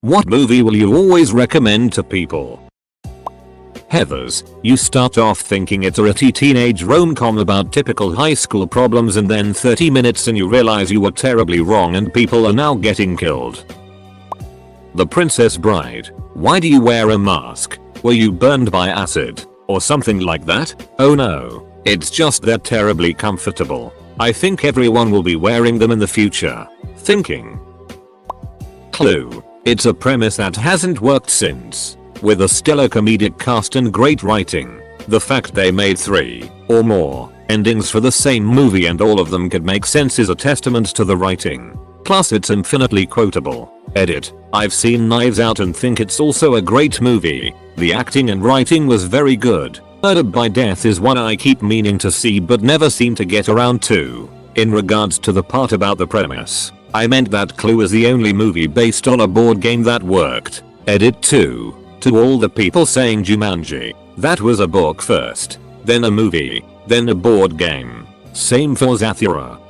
What movie will you always recommend to people? Heathers, you start off thinking it's a ratty teenage rom-com about typical high school problems, and then 30 minutes and you realize you were terribly wrong and people are now getting killed. The Princess Bride. Why do you wear a mask? Were you burned by acid? Or something like that? Oh no. It's just they're terribly comfortable. I think everyone will be wearing them in the future. Thinking. Clue. It's a premise that hasn't worked since. With a stellar comedic cast and great writing. The fact they made 3 or more endings for the same movie and all of them could make sense is a testament to the writing. Plus it's infinitely quotable. Edit. I've seen Knives Out and think it's also a great movie. The acting and writing was very good. Murder by Death is one I keep meaning to see but never seem to get around to. In regards to the part about the premise, I meant that Clue is the only movie based on a board game that worked. Edit 2. To all the people saying Jumanji, that was a book first, then a movie, then a board game. Same for Zathura.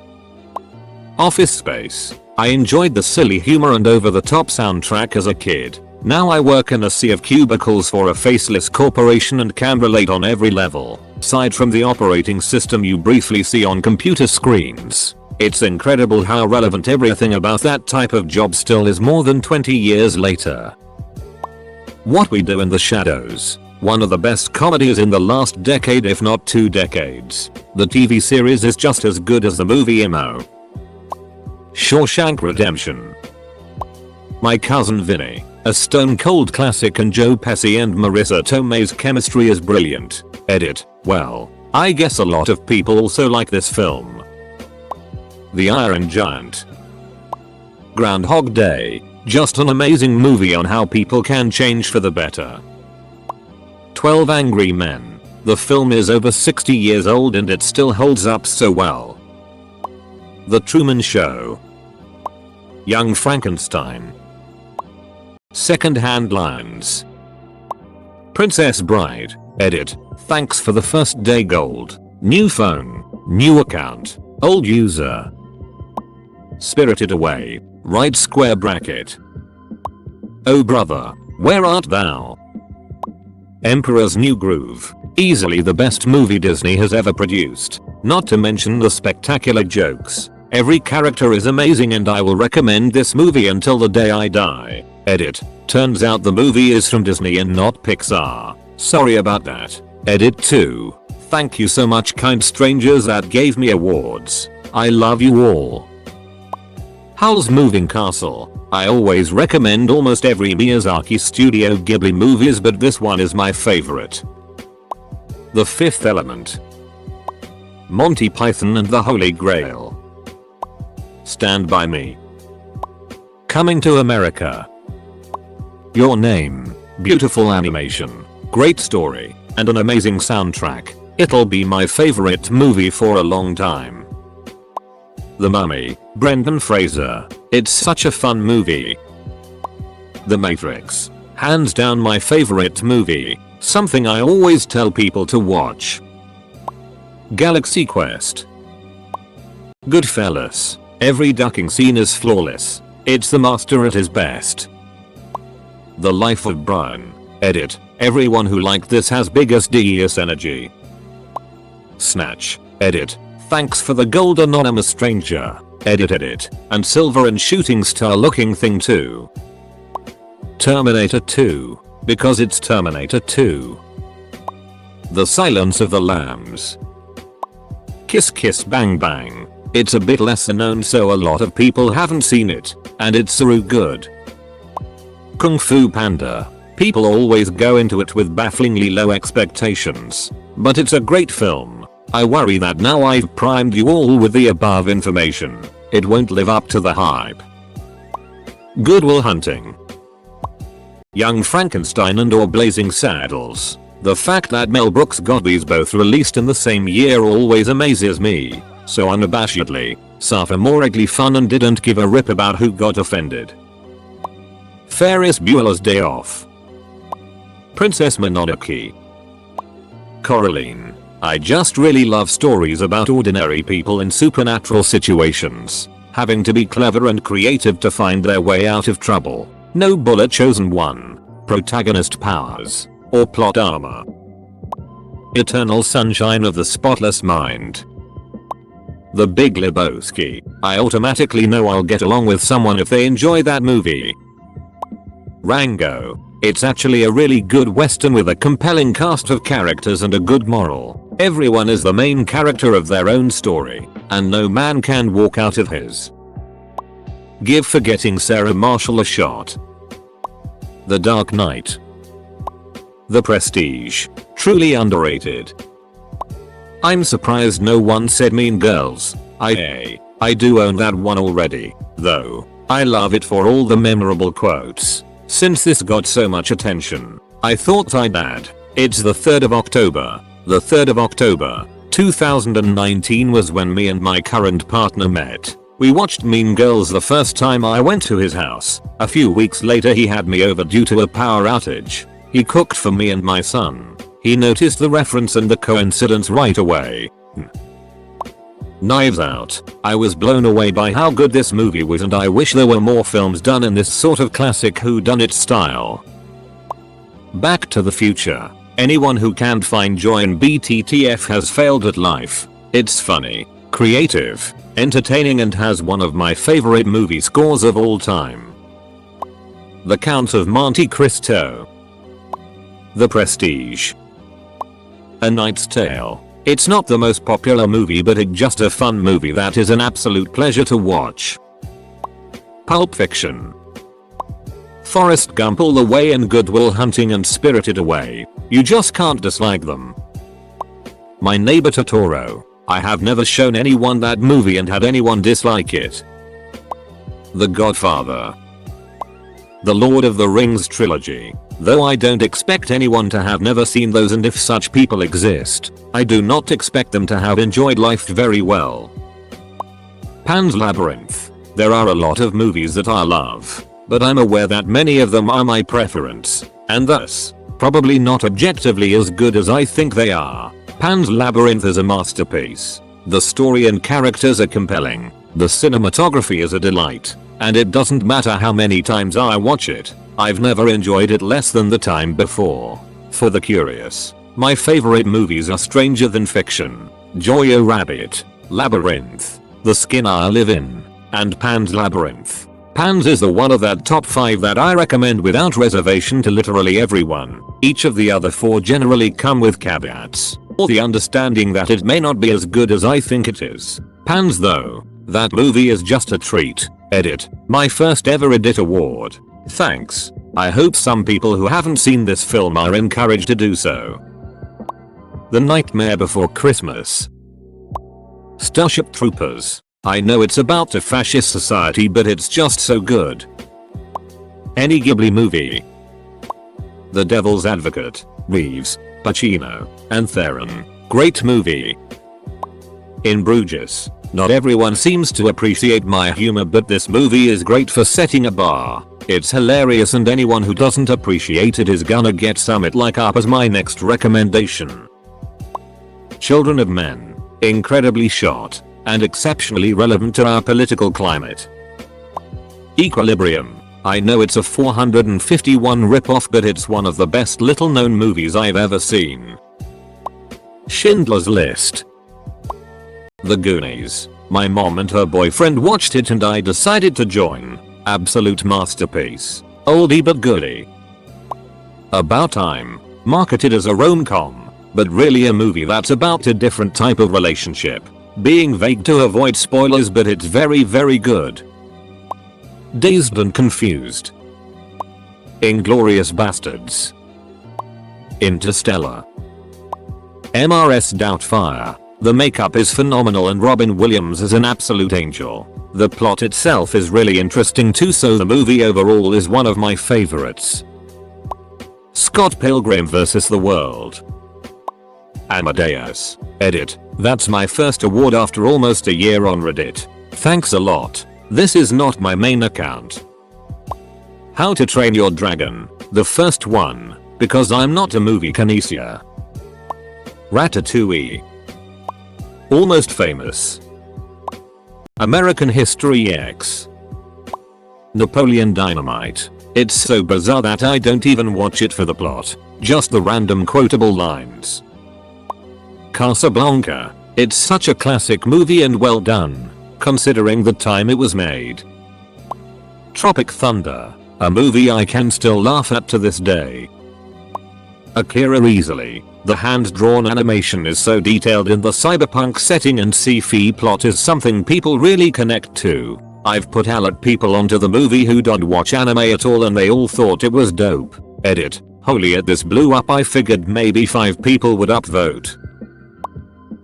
Office Space. I enjoyed the silly humor and over-the-top soundtrack as a kid. Now I work in a sea of cubicles for a faceless corporation and can relate on every level. Aside from the operating system you briefly see on computer screens. It's incredible how relevant everything about that type of job still is more than 20 years later. What We Do in the Shadows. One of the best comedies in the last decade, if not 2 decades. The TV series is just as good as the movie Imo. Shawshank Redemption. My Cousin Vinny. A stone cold classic, and Joe Pesci and Marissa Tomei's chemistry is brilliant. Edit. Well, I guess a lot of people also like this film. The Iron Giant. Groundhog Day. Just an amazing movie on how people can change for the better. 12 Angry Men. The film is over 60 years old and it still holds up so well. The Truman Show. Young Frankenstein. Second-hand lines. Princess Bride. Edit. Thanks for the first day gold. New phone. New account. Old user. Spirited Away. Right square bracket. Oh brother, where art thou? Emperor's New Groove. Easily the best movie Disney has ever produced. Not to mention the spectacular jokes. Every character is amazing and I will recommend this movie until the day I die. Edit. Turns out the movie is from Disney and not Pixar. Sorry about that. Edit 2. Thank you so much, kind strangers that gave me awards. I love you all. Howl's Moving Castle. I always recommend almost every Miyazaki Studio Ghibli movies, but this one is my favorite. The Fifth Element. Monty Python and the Holy Grail. Stand By Me. Coming to America. Your Name. Beautiful animation, great story, and an amazing soundtrack. It'll be my favorite movie for a long time. The Mummy. Brendan Fraser. It's such a fun movie. The Matrix. Hands down my favorite movie. Something I always tell people to watch. Galaxy Quest. Goodfellas. Every ducking scene is flawless. It's the master at his best. The Life of Brian. Edit. Everyone who liked this has biggest DES energy. Snatch. Edit. Thanks for the gold, anonymous stranger. Edit. And silver and shooting star looking thing too. Terminator 2. Because it's Terminator 2. The Silence of the Lambs. Kiss Kiss Bang Bang. It's a bit lesser known so a lot of people haven't seen it, and it's so good. Kung Fu Panda. People always go into it with bafflingly low expectations, but it's a great film. I worry that now I've primed you all with the above information, it won't live up to the hype. Good Will Hunting. Young Frankenstein and Or Blazing Saddles. The fact that Mel Brooks got these both released in the same year always amazes me. So unabashedly, sophomorically fun and didn't give a rip about who got offended. Ferris Bueller's Day Off. Princess Mononoke. Coraline. I just really love stories about ordinary people in supernatural situations, having to be clever and creative to find their way out of trouble. No bullet chosen one. Protagonist powers. Or plot armor. Eternal sunshine of the spotless mind. The Big Lebowski. I automatically know I'll get along with someone if they enjoy that movie. Rango. It's actually a really good western with a compelling cast of characters and a good moral. Everyone is the main character of their own story, and no man can walk out of his. Give Forgetting Sarah Marshall a shot. The Dark Knight. The Prestige. Truly underrated. I'm surprised no one said Mean Girls. I do own that one already, though. I love it for all the memorable quotes. Since this got so much attention, I thought I'd add. It's the 3rd of October. The 3rd of October, 2019 was when me and my current partner met. We watched Mean Girls the first time I went to his house. A few weeks later he had me over due to a power outage. He cooked for me and my son. He noticed the reference and the coincidence right away. Knives Out. I was blown away by how good this movie was, and I wish there were more films done in this sort of classic whodunit style. Back to the Future. Anyone who can't find joy in BTTF has failed at life. It's funny, creative, entertaining, and has one of my favorite movie scores of all time. The Count of Monte Cristo. The Prestige. A Knight's Tale. It's not the most popular movie, but it's just a fun movie that is an absolute pleasure to watch. Pulp Fiction. Forrest Gump all the way, and Good Will Hunting and Spirited Away. You just can't dislike them. My Neighbor Totoro. I have never shown anyone that movie and had anyone dislike it. The Godfather. The Lord of the Rings trilogy. Though I don't expect anyone to have never seen those, and if such people exist, I do not expect them to have enjoyed life very well. Pan's Labyrinth. There are a lot of movies that I love, but I'm aware that many of them are my preference, and thus, probably not objectively as good as I think they are. Pan's Labyrinth is a masterpiece. The story and characters are compelling. The cinematography is a delight. And it doesn't matter how many times I watch it, I've never enjoyed it less than the time before. For the curious, my favorite movies are Stranger Than Fiction, Jojo Rabbit, Labyrinth, The Skin I Live In, and Pan's Labyrinth. Pan's is the one of that top 5 that I recommend without reservation to literally everyone. Each of the other 4 generally come with caveats, or the understanding that it may not be as good as I think it is. Pan's though, that movie is just a treat. Edit. My first ever Edit award. Thanks. I hope some people who haven't seen this film are encouraged to do so. The Nightmare Before Christmas. Starship Troopers. I know it's about a fascist society, but it's just so good. Any Ghibli movie. The Devil's Advocate. Reeves, Pacino, and Theron. Great movie. In Bruges. Not everyone seems to appreciate my humor, but this movie is great for setting a bar. It's hilarious, and anyone who doesn't appreciate it is gonna get some it like up as my next recommendation. Children of Men. Incredibly shot, and exceptionally relevant to our political climate. Equilibrium. I know it's a 451 ripoff, but it's one of the best little known movies I've ever seen. Schindler's List. The Goonies. My mom and her boyfriend watched it and I decided to join. Absolute masterpiece. Oldie but goodie. About Time. Marketed as a rom-com, but really a movie that's about a different type of relationship. Being vague to avoid spoilers, but it's very good. Dazed and Confused. Inglourious Bastards. Interstellar. MRS Doubtfire. The makeup is phenomenal and Robin Williams is an absolute angel. The plot itself is really interesting too, so the movie overall is one of my favorites. Scott Pilgrim vs. the World. Amadeus. Edit. That's my first award after almost a year on Reddit. Thanks a lot. This is not my main account. How to Train Your Dragon. The first one, because I'm not a movie connoisseur. Ratatouille. Almost Famous. American History X. Napoleon Dynamite. It's so bizarre that I don't even watch it for the plot, just the random quotable lines. Casablanca. It's such a classic movie and well done, considering the time it was made. Tropic Thunder. A movie I can still laugh at to this day. Akira easily. The hand-drawn animation is so detailed in the cyberpunk setting and sci-fi plot is something people really connect to. I've put alert people onto the movie who don't watch anime at all and they all thought it was dope. Edit. Holy it this blew up, I figured maybe 5 people would upvote.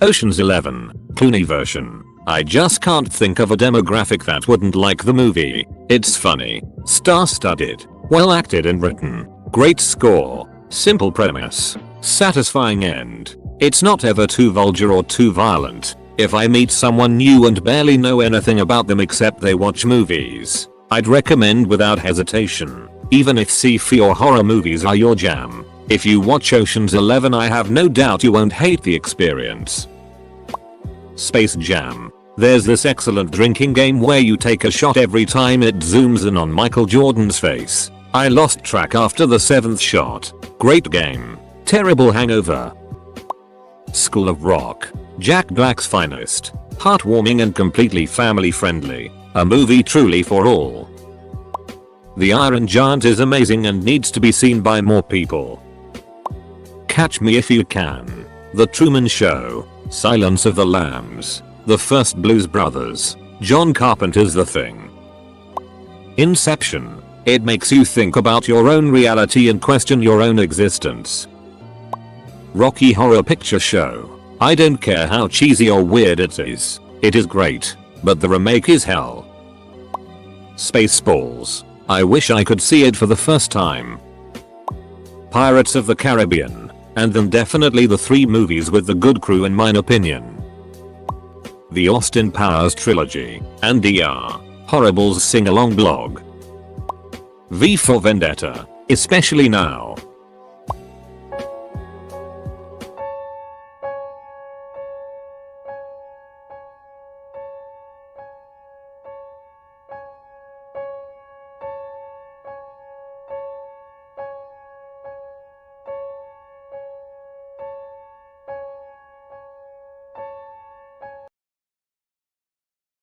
Ocean's 11. Clooney version. I just can't think of a demographic that wouldn't like the movie. It's funny, star-studded, well acted and written, great score, simple premise, satisfying end. It's not ever too vulgar or too violent. If I meet someone new and barely know anything about them except they watch movies, I'd recommend without hesitation, even if sci-fi or horror movies are your jam. If you watch Ocean's 11 I have no doubt you won't hate the experience. Space Jam. There's this excellent drinking game where you take a shot every time it zooms in on Michael Jordan's face. I lost track after the 7th shot. Great game. Terrible hangover. School of Rock. Jack Black's finest. Heartwarming and completely family friendly. A movie truly for all. The Iron Giant is amazing and needs to be seen by more people. Catch Me If You Can. The Truman Show. Silence of the Lambs. The First Blues Brothers. John Carpenter's The Thing. Inception. It makes you think about your own reality and question your own existence. Rocky Horror Picture Show. I don't care how cheesy or weird it is great, but the remake is hell. Spaceballs. I wish I could see it for the first time. Pirates of the Caribbean. And then definitely the 3 movies with the good crew in my opinion. The Austin Powers Trilogy, and DR. Horrible's sing-along blog. V for Vendetta, especially now,